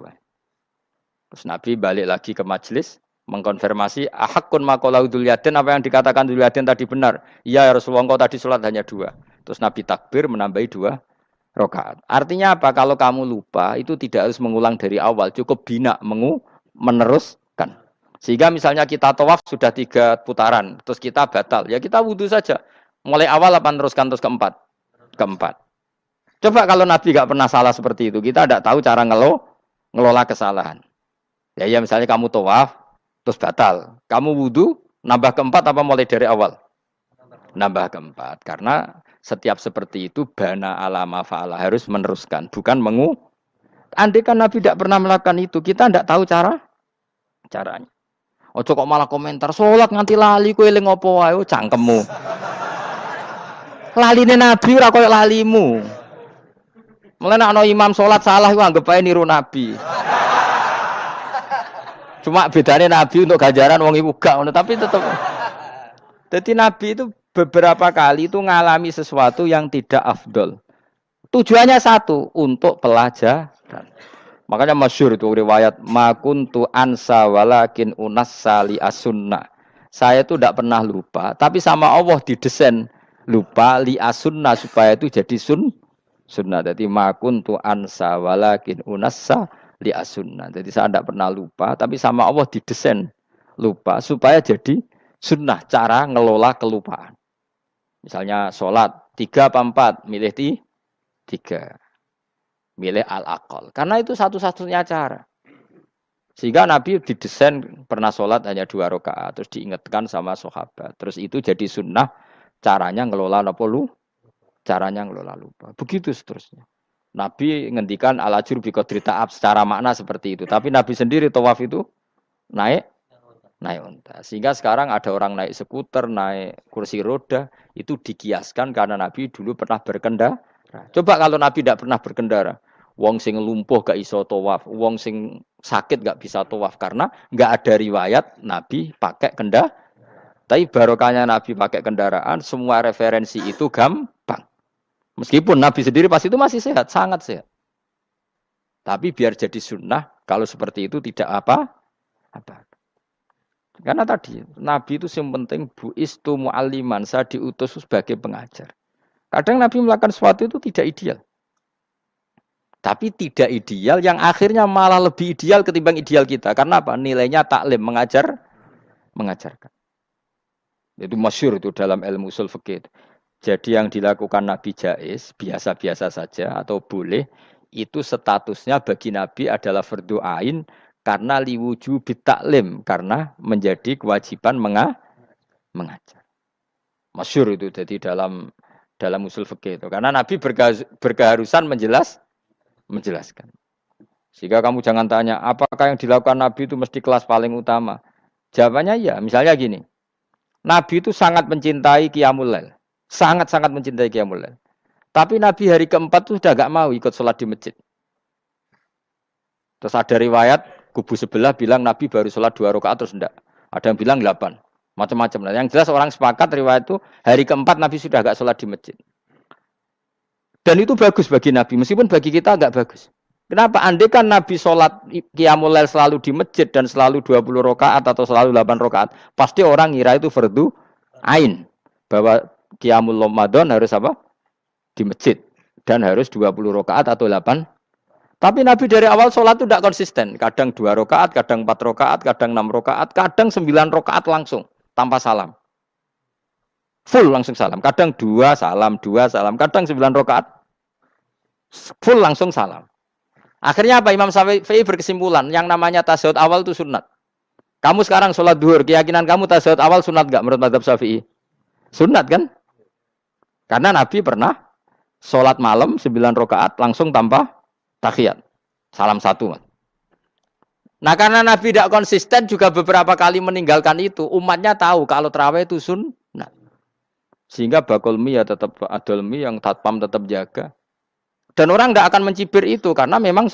Terus Nabi balik lagi ke majelis, mengkonfirmasi ahakun maqalahu Dzulyaden, apa yang dikatakan Dzulyaden tadi benar. Iya ya Rasulullah, engkau tadi sholat hanya 2. Terus Nabi takbir menambahi 2 rakaat. Artinya apa? Kalau kamu lupa itu tidak harus mengulang dari awal, cukup bina meneruskan. Sehingga misalnya kita tawaf sudah 3 putaran, terus kita batal, ya kita wudu saja. Mulai awal apa teruskan terus keempat? Coba kalau Nabi gak pernah salah seperti itu, kita tidak tahu cara ngelola kesalahan. Ya misalnya kamu tawaf, terus batal. Kamu wudu, nambah keempat apa mulai dari awal? Nambah keempat. Karena Setiap seperti itu bana alama fa'ala harus meneruskan, bukan Andai kan Nabi tidak pernah melakukan itu, kita tidak tahu caranya. Ojo kok malah komentar sholat nganti lali kowe eling apa wae cangkemmu. Laline Nabi ora koyo lalimu. Mulane ana imam sholat salah iku anggap ae niru Nabi. Cuma bedanya Nabi untuk ganjaran wong iku gak ngono, tapi tetep. Jadi Nabi itu beberapa kali itu ngalami sesuatu yang tidak afdol. Tujuannya satu, untuk pelajaran. Makanya masyhur itu riwayat makuntu ansa walakin unassali as-sunnah. Saya itu tidak pernah lupa, tapi sama Allah didesain lupa li as-sunnah supaya itu jadi sunnah. Jadi makuntu ansa walakin unassa li as-sunnah. Jadi saya tidak pernah lupa, tapi sama Allah didesain lupa supaya jadi sunnah cara ngelola kelupaan. Misalnya sholat 3 apa 4, milih 3. Milih al-aqal. Karena itu satu-satunya cara. Sehingga Nabi didesain pernah sholat hanya 2 rakaat, terus diingatkan sama sahabat. Terus itu jadi sunnah caranya ngelola apa lu? Caranya ngelola lupa. Begitu seterusnya. Nabi ngendikan al-ajur bi qadri ta'ab secara makna seperti itu. Tapi Nabi sendiri tawaf itu naik unta. Sehingga sekarang ada orang naik skuter, naik kursi roda, itu dikiaskan karena Nabi dulu pernah berkendara. Coba kalau Nabi tidak pernah berkendara, wong sing lumpuh gak iso tawaf, wong sing sakit gak bisa tawaf karena gak ada riwayat Nabi pakai kendaraan. Tapi barokahnya Nabi pakai kendaraan, semua referensi itu gampang. Meskipun Nabi sendiri pas itu masih sehat, sangat sehat. Tapi biar jadi sunnah, kalau seperti itu tidak apa. Karena tadi Nabi itu yang penting buistu mu'alliman, saya diutus sebagai pengajar. Kadang Nabi melakukan sesuatu itu tidak ideal. Tapi tidak ideal yang akhirnya malah lebih ideal ketimbang ideal kita. Karena apa? Nilainya taklim, mengajarkan. Itu masyhur itu dalam ilmu ushul fikih. Jadi yang dilakukan Nabi jaiz, biasa-biasa saja atau boleh, itu statusnya bagi Nabi adalah fardhu ain karena liwujubi taklim, karena menjadi kewajiban mengajar. Masyhur itu jadi dalam usul fikih itu. Karena Nabi berkeharusan menjelaskan. Sehingga kamu jangan tanya, apakah yang dilakukan Nabi itu mesti kelas paling utama? Jawabannya ya, misalnya gini. Nabi itu sangat mencintai Qiyamul Lail. Sangat-sangat mencintai Qiyamul Lail. Tapi Nabi hari keempat itu sudah gak mau ikut sholat di masjid. Terus ada riwayat, kubu sebelah bilang Nabi baru sholat 2 rakaat terus enggak. Ada yang bilang 8. Macam-macam. Nah, yang jelas orang sepakat riwayat itu hari keempat Nabi sudah gak sholat di masjid. Dan itu bagus bagi Nabi, meskipun bagi kita agak bagus. Kenapa? Andai kan Nabi sholat Qiyamul Lail selalu di masjid dan selalu 20 rakaat atau selalu 8 rakaat, pasti orang ngira itu fardhu ain. Bahwa Qiyamul Ramadan harus apa? Di masjid. Dan harus 20 rakaat atau 8. Tapi Nabi dari awal sholat itu tidak konsisten. Kadang 2 rakaat, kadang 4 rakaat, kadang 6 rakaat, kadang 9 rakaat langsung. Tanpa salam. Full langsung salam. Kadang 2 salam, kadang 9 rakaat. Full langsung salam. Akhirnya apa? Imam Syafi'i berkesimpulan, yang namanya tasyahud awal itu sunat. Kamu sekarang sholat duhur, keyakinan kamu tasyahud awal sunat gak menurut mazhab Syafi'i? Sunat kan? Karena Nabi pernah sholat malam 9 rakaat langsung tanpa tahiyat. Salam 1. Nah karena Nabi tidak konsisten juga beberapa kali meninggalkan itu, umatnya tahu kalau tarawih itu sunat. Sehingga bakul mie ya tetap adol mie, yang tatpam tetap jaga. Dan orang tidak akan mencibir itu karena memang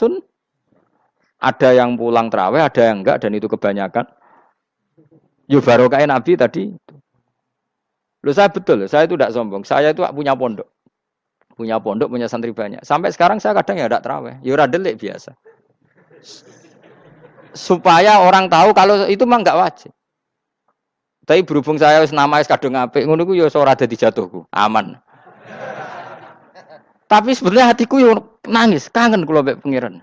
ada yang pulang tarawih, ada yang enggak, dan itu kebanyakan. Yo barokah Nabi tadi. Loh saya betul, saya itu tidak sombong. Saya itu punya pondok, punya santri banyak. Sampai sekarang saya kadang ya tidak tarawih, ya ora delik biasa. Supaya orang tahu kalau itu mah enggak wajib. Tapi berhubung saya nama kadung apik, ngono ku ya ora dadi jatuhku, aman. Tapi sebenarnya hatiku yo nangis, kangen kula mbek pangeran.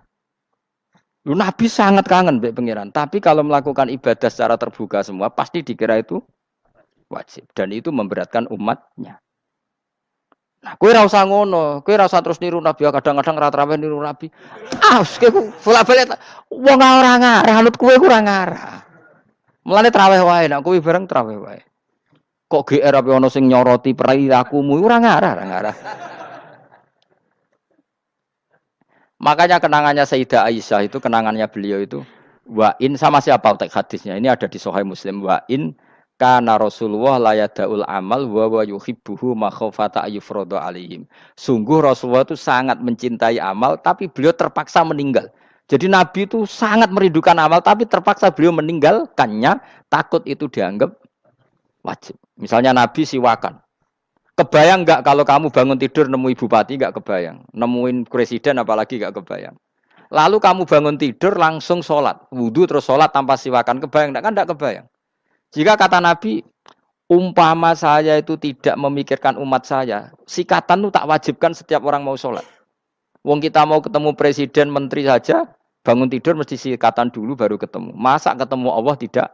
Lu Nabi sangat kangen mbek pangeran, tapi kalau melakukan ibadah secara terbuka semua pasti dikira itu wajib dan itu memberatkan umatnya. Nah, kowe ora usah ngono, kowe ora usah terus niru Nabi, kadang-kadang ra traweh niru Nabi. Kowe bolak-balik wong ora ngarah, anut kowe ora ngarah. Mulane traweh wae, nek kowe bareng traweh wae. Kok GR apa ono sing nyoroti perilakumu ora ngarah, ora ngarah. Makanya kenangannya Sayyidah Aisyah itu kenangannya beliau itu wa in sama siapa teks hadisnya ini ada di Sahih Muslim wa in kana Rasulullah la yadaul amal wa yuhibbuhu makhafata ayyufrada alaihim. Sungguh Rasulullah itu sangat mencintai amal tapi beliau terpaksa meninggal. Jadi Nabi itu sangat merindukan amal tapi terpaksa beliau meninggalkannya takut itu dianggap wajib. Misalnya Nabi siwakan. Kebayang nggak kalau kamu bangun tidur nemu bupati nggak kebayang, nemuin presiden apalagi nggak kebayang. Lalu kamu bangun tidur langsung sholat, wudhu terus sholat tanpa siwakan, kebayang nggak kan nggak kebayang. Jika kata Nabi, umpama saya itu tidak memikirkan umat saya, sikatan itu tak wajibkan setiap orang mau sholat. Wong kita mau ketemu presiden, menteri saja, bangun tidur mesti sikatan dulu baru ketemu. Masa ketemu Allah tidak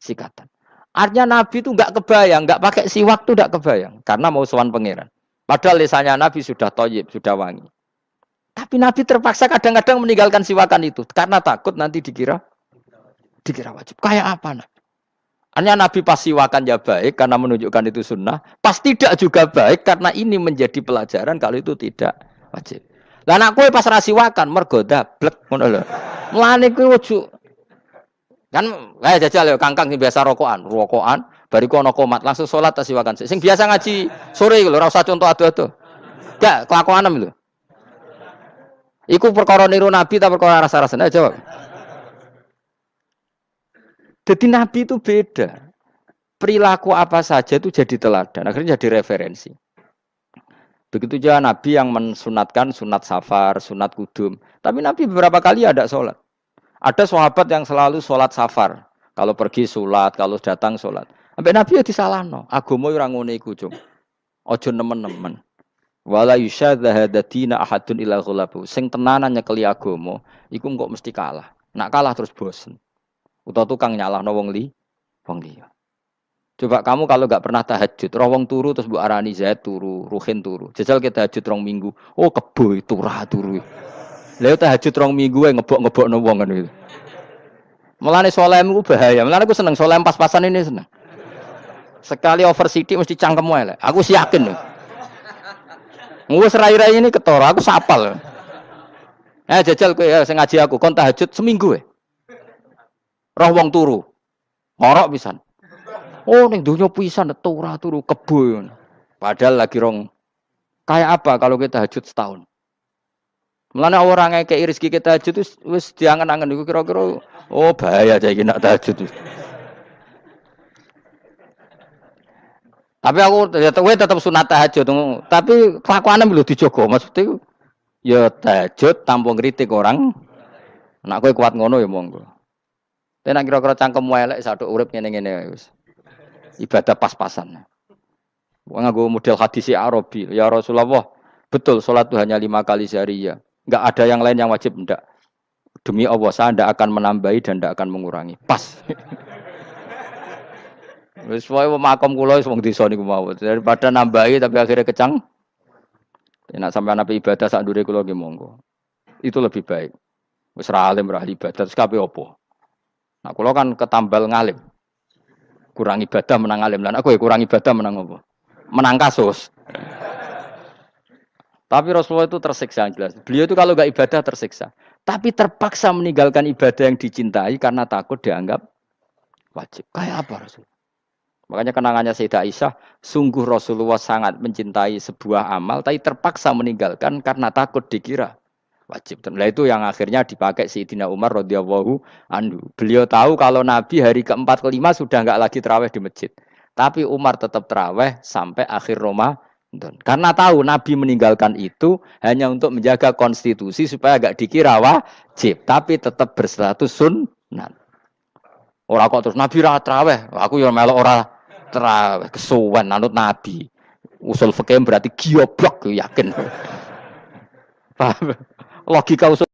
sikatan? Artinya Nabi itu nggak kebayang, nggak pakai siwak itu nggak kebayang, karena mau sowan pangeran. Padahal lisannya Nabi sudah thayyib, sudah wangi. Tapi Nabi terpaksa kadang-kadang meninggalkan siwakan itu, karena takut nanti dikira wajib. Kayak apa? Artinya Nabi pas siwakan ya baik, karena menunjukkan itu sunnah. Pas tidak juga baik, karena ini menjadi pelajaran kalau itu tidak wajib. Lah anak kowe pas ra siwakan mergo dablek ngono lho. Mulane kowe ojo kan jajal ya kangkang sing biasa rokokan, bariku ana komat langsung salat tas siwakan. Sing biasa ngaji sore iku lho ora usah contoh ado-ado. Gak kelakuanem lho. Iku perkara niru Nabi ta perkara rasa-rasane jawab. Jadi Nabi itu beda. Perilaku apa saja itu jadi teladan, akhirnya jadi referensi. Begitu juga Nabi yang mensunatkan sunat safar, sunat kudum. Tapi Nabi beberapa kali ada sholat. Ada sahabat yang selalu sholat safar. Kalau pergi sholat, kalau datang sholat. Sampai Nabi ya disalahno. Agama ora ngene iku, Cung. Aja nemen-nemen. Wala yusyadzahadatina ahadun ila ghulabu. Sing tenanan nyekeli agama, iku kok mesti kalah. Nak kalah terus bosen. Utawa tukang nyalahno wong liya. Coba kamu kalau enggak pernah tahajud, roh wong turu terus mbok arani Zaid turu, Ruhin turu. Jajal kita tahajud 2 minggu. Oh kebo turu. Lha tahajud 2 minggu wae ngebok-ngebokno wong kan itu. Mulane salehmu bahaya. Mulane aku seneng saleh pas-pasan ini seneng. Sekali over sidik mesti cangkemmu elek. Aku yakin lho. Ngurus rai-rai ini ketara, aku sapal. Jajal kowe ya sing ngaji aku kon tahajud seminggu wae. Roh wong turu. Ngorok pisan. Oh ning donya pisan turu kebo. Padahal lagi rong kayak apa kalau kita tahajud setahun? Mulane orang ngekeki rezeki kita tahajud wis diangen-angen iku kira-kira oh bahaya saiki nak tahajud. Tapi aku tetap sunat tahajud, tapi kelakuane lho dijogo maksudnya ya tahajud tanpa ngritik orang. Nek kowe kuat ngono ya monggo. Tapi nek kira-kira cangkemmu elek saduk urip ngene-ngene wis. Ibadah pas-pasan. Wong nganggo model hadis Arabi, ya Rasulullah, betul salat itu hanya 5 kali sehari ya. Enggak ada yang lain yang wajib enggak. Demi Allah saya tidak akan menambahi dan tidak akan mengurangi. Pas. Wis wae makom kula wis wong desa niku mawon. Daripada nambahi tapi akhirnya kecang. Nek sampean ape ibadah sak ndure kula nggih monggo. Itu lebih baik. Wis ra alim ra ibadah terus kabeh apa? Nah kula kan ketambal ngalim. Kurang ibadah menang alim. Lah aku ya kurang ibadah menang apa? Menang kasus. Tapi Rasulullah itu tersiksa jelas. Beliau itu kalau enggak ibadah tersiksa. Tapi terpaksa meninggalkan ibadah yang dicintai karena takut dianggap wajib. Kayak apa Rasul? Makanya kenangannya Sayyidah Aisyah, sungguh Rasulullah sangat mencintai sebuah amal, tapi terpaksa meninggalkan karena takut dikira wajib. Nah itu yang akhirnya dipakai Sayyidina Umar radhiyallahu anhu. Beliau tahu kalau Nabi hari ke-4 ke-5 sudah enggak lagi tarawih di masjid. Tapi Umar tetap tarawih sampai akhir Ramadan. Karena tahu Nabi meninggalkan itu hanya untuk menjaga konstitusi supaya enggak dikira wajib, tapi tetap berstatus sunnah. Ora kok terus Nabi ra tarawih, aku ya melok ora tarawih kesuwen anut Nabi. Usul fikih berarti gioblok yakin. Paham? Logika usul